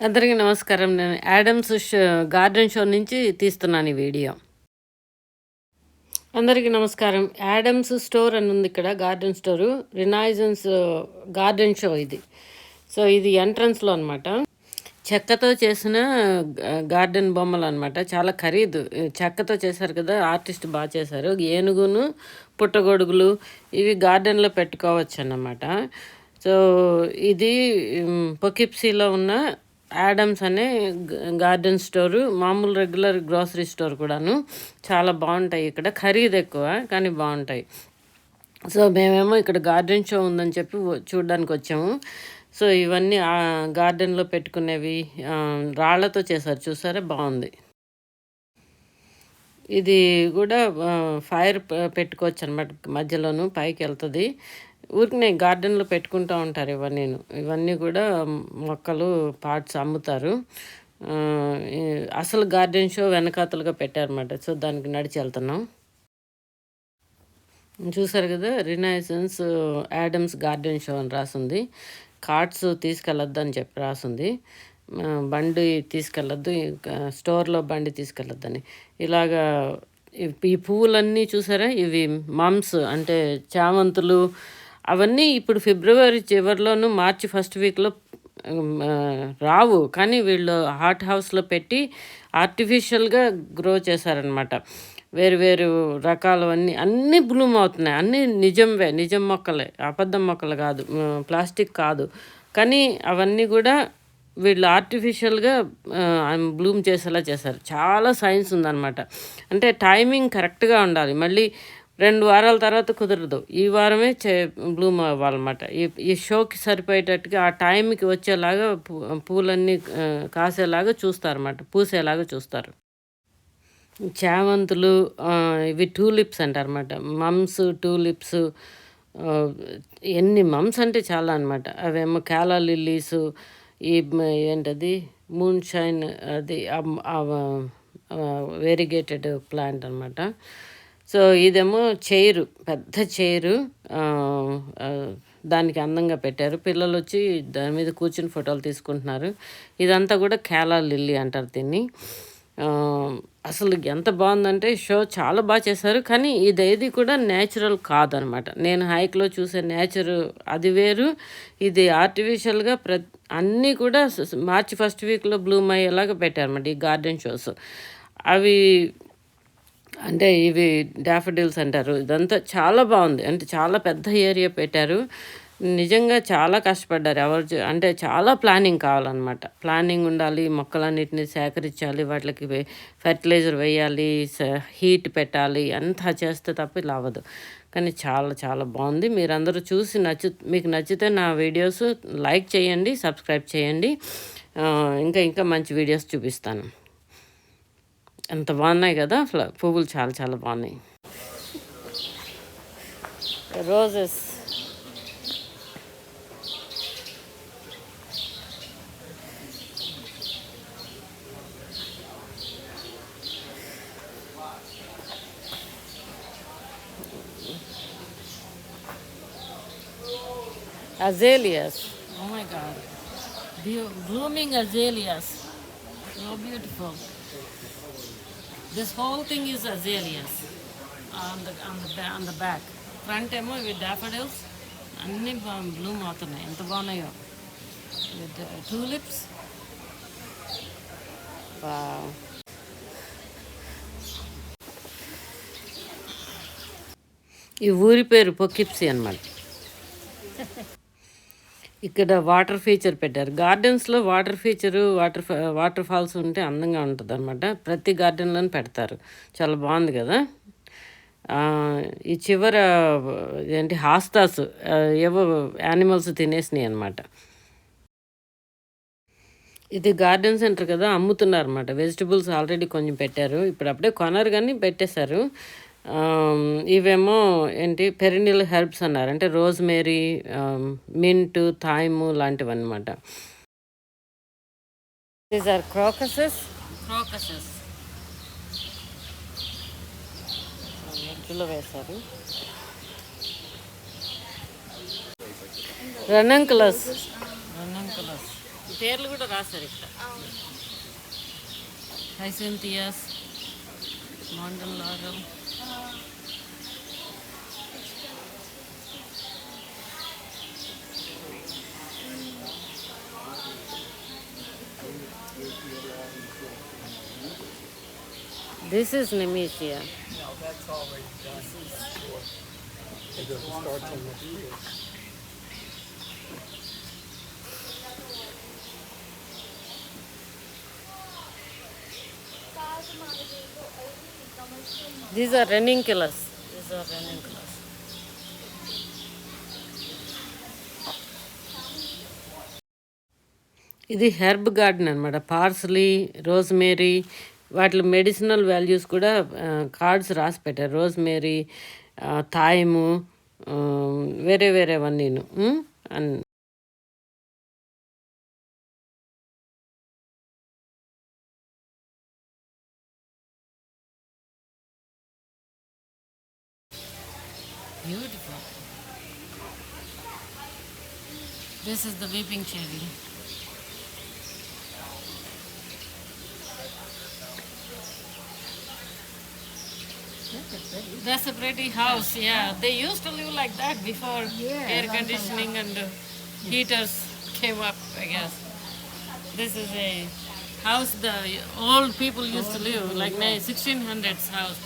అందరికీ నమస్కారం. నేను యాడమ్స్ గార్డెన్ షో నుంచి తీస్తున్నాను ఈ వీడియో. అందరికీ నమస్కారం. యాడమ్స్ స్టోర్ అని ఉంది ఇక్కడ, garden store. Renaissance garden show ఇది. సో ఇది ఎంట్రన్స్లో అనమాట. చెక్కతో చేసిన గార్డెన్ బొమ్మలు అనమాట. చాలా ఖరీదు. చెక్కతో చేశారు కదా, ఆర్టిస్ట్ బాగా చేశారు. ఏనుగును పుట్టగొడుగులు ఇవి గార్డెన్లో పెట్టుకోవచ్చు అన్నమాట. సో ఇది పొకిప్సీలో ఉన్న యాడమ్స్ అనే గార్డెన్ స్టోరు, మామూలు రెగ్యులర్ గ్రోసరీ స్టోర్ కూడాను. చాలా బాగుంటాయి ఇక్కడ. ఖరీదు ఎక్కువ కానీ బాగుంటాయి. సో మేమేమో ఇక్కడ గార్డెన్ షో ఉందని చెప్పి చూడడానికి వచ్చాము. సో ఇవన్నీ గార్డెన్లో పెట్టుకునేవి రాళ్లతో చేశారు, చూసారా, బాగుంది. ఇది కూడా ఫైర్ పెట్టుకోవచ్చు అనమాట, మధ్యలోను పైకి వెళ్తుంది. ఊరికనే గార్డెన్లో పెట్టుకుంటూ ఉంటారు ఇవన్నీ కూడా మొక్కలు పార్ట్స్ అమ్ముతారు. అసలు గార్డెన్ షో వెనకాతలుగా పెట్టారన్నమాట. సో దానికి నడిచి వెళ్తున్నాం. చూసారు కదా, రినైసెన్స్ యాడమ్స్ గార్డెన్ షో అని రాసింది. కార్డ్స్ తీసుకెళ్ళొద్దు అని చెప్పి రాసింది. బండి తీసుకెళ్ళొద్దు, స్టోర్లో బండి తీసుకెళ్ళొద్దని. ఇలాగా ఈ పువ్వులన్నీ చూసారా, ఇవి మమ్స్ అంటే చామంతులు. అవన్నీ ఇప్పుడు ఫిబ్రవరి చివరిలోను మార్చి ఫస్ట్ వీక్లో రావు, కానీ వీళ్ళు హాట్ హౌస్లో పెట్టి ఆర్టిఫిషియల్గా గ్రో చేశారనమాట. వేరు వేరు రకాలవన్నీ అన్నీ బ్లూమ్ అవుతున్నాయి. అన్నీ నిజం మొక్కలే, అబద్ధం మొక్కలు కాదు, ప్లాస్టిక్ కాదు. కానీ అవన్నీ కూడా వీళ్ళు ఆర్టిఫిషియల్గా బ్లూమ్ చేసేలా చేశారు. చాలా సైన్స్ ఉందన్నమాట. అంటే టైమింగ్ కరెక్ట్గా ఉండాలి. మళ్ళీ 2 వారాల తర్వాత కుదరదు. ఈ వారమే బ్లూమ్ అవ్వాలన్నమాట. ఈ షోకి సరిపోయేటట్టుగా ఆ టైంకి వచ్చేలాగా పూలన్నీ కాసేలాగా చూస్తారన్నమాట, పూసేలాగా చూస్తారు. చామంతులు, ఇవి టూలిప్స్ అంటారన్నమాట. Mums, tulips. ఎన్ని మమ్స్ అంటే చాలా అనమాట. అవేమో క్యాలా లిల్లీసు, ఈ ఏంటది మూన్ షైన్, అది వెరిగేటెడ్ ప్లాంట్ అనమాట. సో ఇదేమో చైరు, పెద్ద చైరు, దానికి అందంగా పెట్టారు. పిల్లలు వచ్చి దాని మీద కూర్చుని ఫోటోలు తీసుకుంటున్నారు. ఇదంతా కూడా క్యాలా లిల్లీ అంటారు దీన్ని. అసలు ఎంత బాగుందంటే షో చాలా బాగా చేశారు. కానీ ఇదేది కూడా నేచురల్ కాదనమాట. నేను హైక్లో చూసే నేచర్ అది వేరు, ఇది ఆర్టిఫిషియల్గా అన్నీ కూడా మార్చి ఫస్ట్ వీక్లో బ్లూమ్ అయ్యేలాగా పెట్టారన్నమాట ఈ గార్డెన్ షోస్. అవి అంటే ఇవి డాఫడిల్స్ అంటారు. ఇదంతా చాలా బాగుంది. అంటే చాలా పెద్ద ఏరియా పెట్టారు. నిజంగా చాలా కష్టపడ్డారు. అంటే చాలా ప్లానింగ్ కావాలన్నమాట. ప్లానింగ్ ఉండాలి, మొక్కలన్నిటిని సేకరించాలి, వాటికి ఫెర్టిలైజర్ వేయాలి, హీట్ పెట్టాలి, అంతా చేస్తే తప్ప ఇలా అవ్వదు. కానీ చాలా చాలా బాగుంది. మీరందరూ చూసి మీకు నచ్చితే నా వీడియోస్ లైక్ చేయండి, సబ్స్క్రైబ్ చేయండి. ఇంకా మంచి వీడియోస్ చూపిస్తాను. ఎంత బాగున్నాయి కదా, పువ్వులు చాలా చాలా బాగున్నాయి. Roses, azaleas. Oh my God, blooming azaleas, so beautiful. This whole thing is azaleas on the back. Front ఏమో ఇవి డాఫడిల్స్, అన్నీ బ్లూమ్ అవుతున్నాయి. ఎంత బాగున్నాయో. With tulips. ఈ ఊరి పేరు పొకిప్సీ అన్నమాట. ఇక్కడ వాటర్ ఫీచర్ పెట్టారు. గార్డెన్స్లో వాటర్ ఫీచరు, వాటర్ ఫాల్స్ ఉంటే అందంగా ఉంటుంది అనమాట. ప్రతి గార్డెన్లోనే పెడతారు. చాలా బాగుంది కదా. ఈ చివర ఏంటి హాస్తాస్, ఏవో యానిమల్స్ తినేసినాయి అనమాట. ఇది గార్డెన్ సెంటర్ కదా, అమ్ముతున్నారు అనమాట. వెజిటబుల్స్ ఆల్రెడీ కొంచెం పెట్టారు. ఇప్పుడు అప్పుడే కొనరు కానీ పెట్టేశారు. ఇవేమో ఏంటి పెరినిల్ హెర్బ్స్ అన్నారు. అంటే రోజ్మేరీ, మింట్, థైము లాంటివి అనమాట. These are crocuses. మధ్యలో వేశారు. రనంకులస్. పేర్లు కూడా రాశారు ఇక్కడ. హైసింథియస్, మాండలారం. This is Nemesia. No, that's already done. It doesn't start till next year. These are ranunculus. These are ranunculus. ఇది హెర్బ్ గార్డెన్ అనమాట. పార్స్లీ, రోజ్మేరీ, వాటి మెడిసినల్ వాల్యూస్ కూడా కార్డ్స్ రాసి పెట్టారు. రోజ్మేరీ, థైము, వేరే వేరేవన్నీను. Beautiful. This is the weeping cherry. That's a pretty house, yeah. They used to live like that before air conditioning and heaters came up, I guess. This is a house the old people used to live, like 1600s house.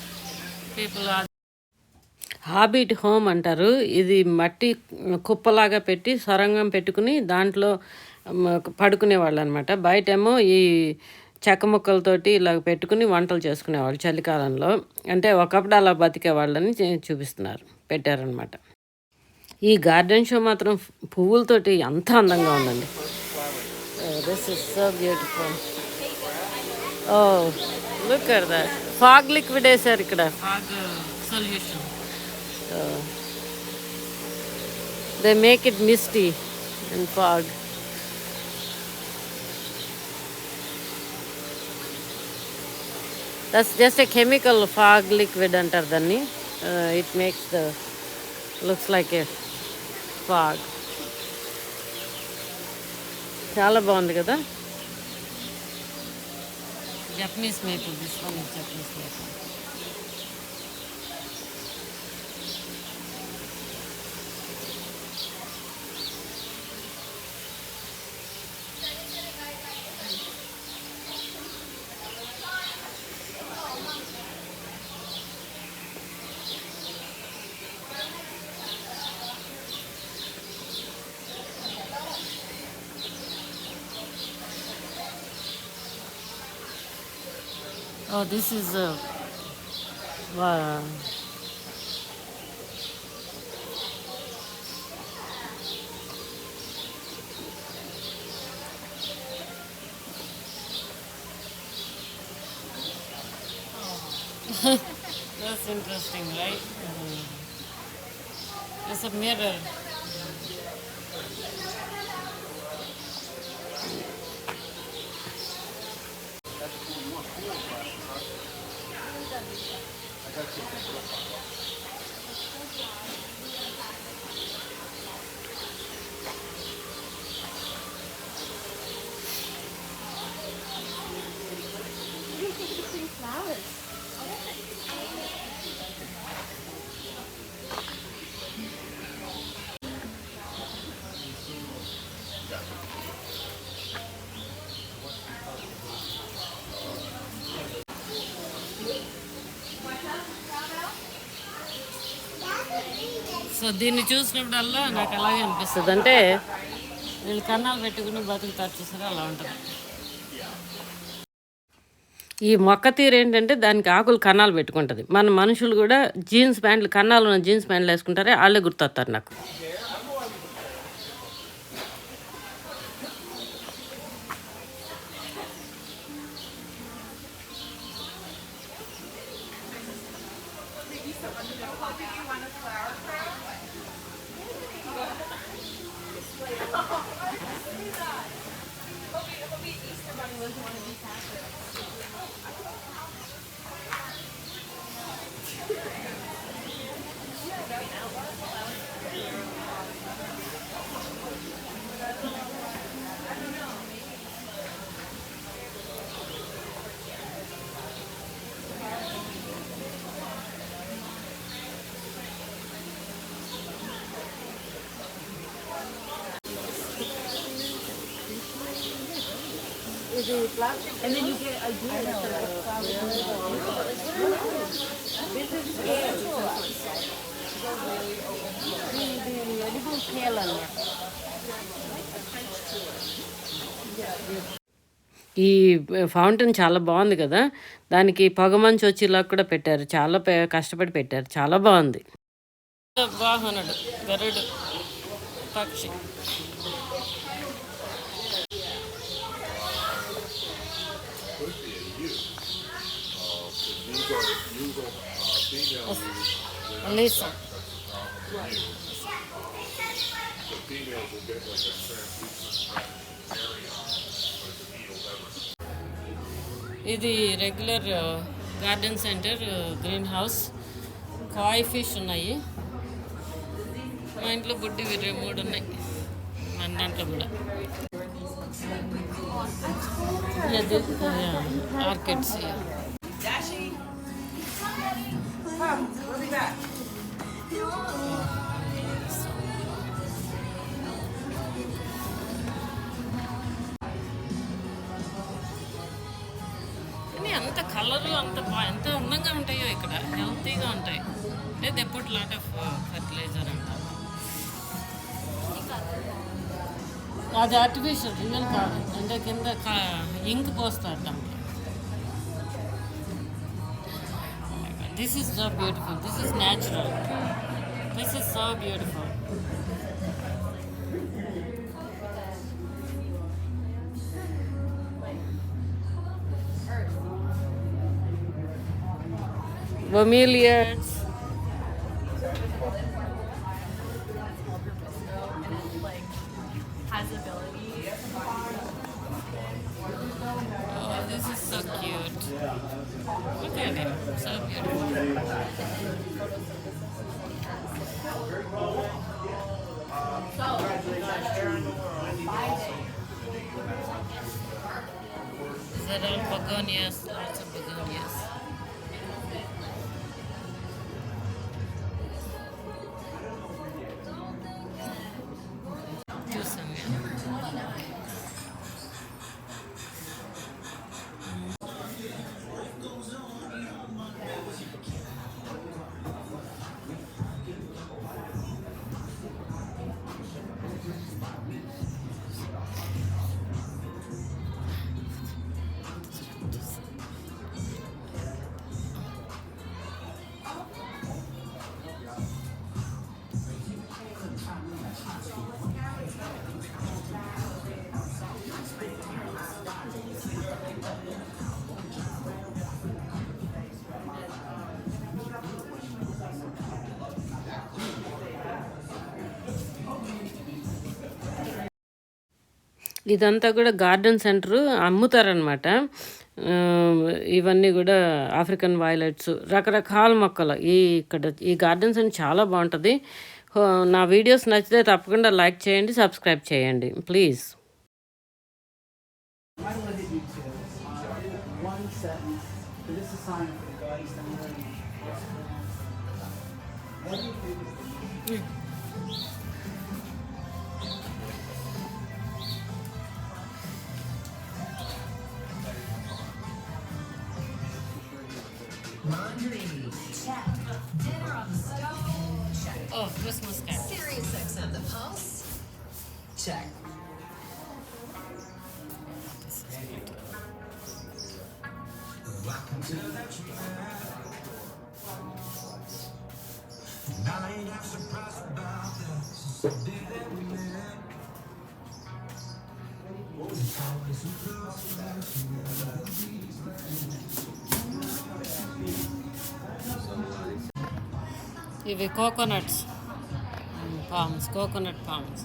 People are. Habit home అంటారు. ఇది మట్టి కుప్పలాగా పెట్టి సొరంగం పెట్టుకుని దాంట్లో పడుకునేవాళ్ళు అనమాట. బయటేమో ఈ చెక్క ముక్కలతోటి ఇలా పెట్టుకుని వంటలు చేసుకునేవాళ్ళు చలికాలంలో. అంటే ఒకప్పుడు అలా బతికేవాళ్ళని చూపిస్తున్నారు, పెట్టారనమాట. ఈ గార్డెన్ షో మాత్రం పువ్వులతోటి ఎంత అందంగా ఉందండి. This is so beautiful. Oh look at that. Fog liquid వేసారు ఇక్కడ. Fog solution. They make it misty and fog. That's just a chemical fog liquid antar danni. It makes the looks like a fog. Chala baagundi kada. Japanese maple. This one is Japanese maple. Oh, this is wow. That's interesting, right? It's a mirror. Flowers. So దీన్ని చూసినప్పుడల్లా నాకు అలాగే అనిపిస్తుంది. అంటే వీళ్ళు కన్నాలు పెట్టుకుని బతుకుతారు చూసారా, అలా ఉంటుంది. ఈ మొక్క తీరు ఏంటంటే దానికి ఆకులు కన్నాలు పెట్టుకుంటుంది. మన మనుషులు కూడా జీన్స్ ప్యాంట్లు, కన్నాలు ఉన్న జీన్స్ ప్యాంట్లు వేసుకుంటారే, వాళ్ళే గుర్తొస్తారు నాకు. ఇది plastic. And then you get a year. This is kale. ఇది edible kale అన్నమాట. ఈ ఫౌంటైన్ చాలా బాగుంది కదా, దానికి పొగమంచు వచ్చేలా కూడా పెట్టారు, చాలా కష్టపడి పెట్టారు, చాలా బాగుంది. వాహనుడు గరుడు పక్షి. Lisa. ఇది regular garden centre green house. కాయ్ ఫిష్ ఉన్నాయి. మా ఇంట్లో బుడ్డి 3 ఉన్నాయి, మన దాంట్లో కూడా. ఆర్కిడ్స్. అంత కలరు ఎంత అందంగా ఉంటాయో ఇక్కడ, హెల్తీగా ఉంటాయి. They put lot of fertiliser అంటారు. అది ఆర్టిఫిషియల్, రియల్ కాదు. అంటే కింద ఇంక్ పోస్తారు దాంట్లో. This is so beautiful. This is natural. This is so beautiful. Bromeliads. Oh, this is so cute. Look at him, so beautiful. These are all begonias, lots of begonias. ఇదంతా కూడా garden centre, అమ్ముతారనమాట. ఇవన్నీ కూడా African violets, రకరకాల మొక్కలు. ఈ garden centre చాలా బాగుంటుంది. నా వీడియోస్ నచ్చితే తప్పకుండా లైక్ చేయండి, సబ్స్క్రైబ్ చేయండి please. Check. Dinner on the stove. Check. Oh, Christmas carol. Serious sex on the pulse. Check. ఇవి కోకోనట్స్ పామ్స్, కోకోనట్ పామ్స్.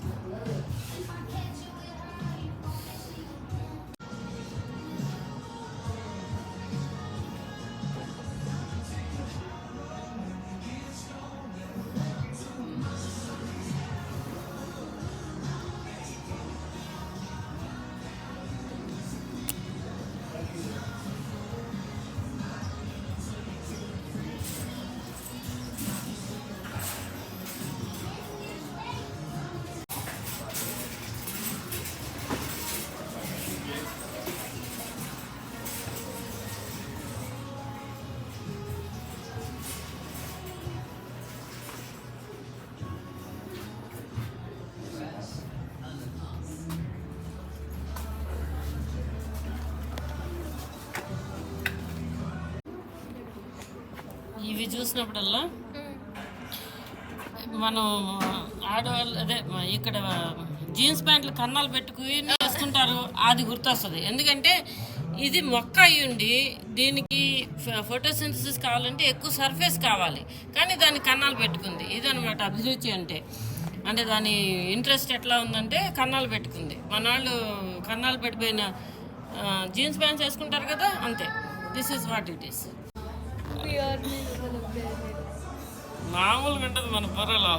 ఇవి చూసినప్పుడల్లా మనం ఆడవాళ్ళు అదే ఇక్కడ జీన్స్ ప్యాంట్లు కన్నాలు పెట్టుకుని వేసుకుంటారు, అది గుర్తొస్తుంది. ఎందుకంటే ఇది మొక్క అయి ఉండి దీనికి ఫోటోసింథసిస్ కావాలంటే ఎక్కువ సర్ఫేస్ కావాలి, కానీ దానికి కన్నాలు పెట్టుకుంది. ఇదనమాట అభిరుచి అంటే దాని ఇంట్రెస్ట్ ఎట్లా ఉందంటే కన్నాలు పెట్టుకుంది. మన వాళ్ళు కన్నాలు పెట్టిపోయిన జీన్స్ ప్యాంట్స్ వేసుకుంటారు కదా, అంతే. This is what it is. మామూలుగా ఉంటుంది మన బుర్రలో.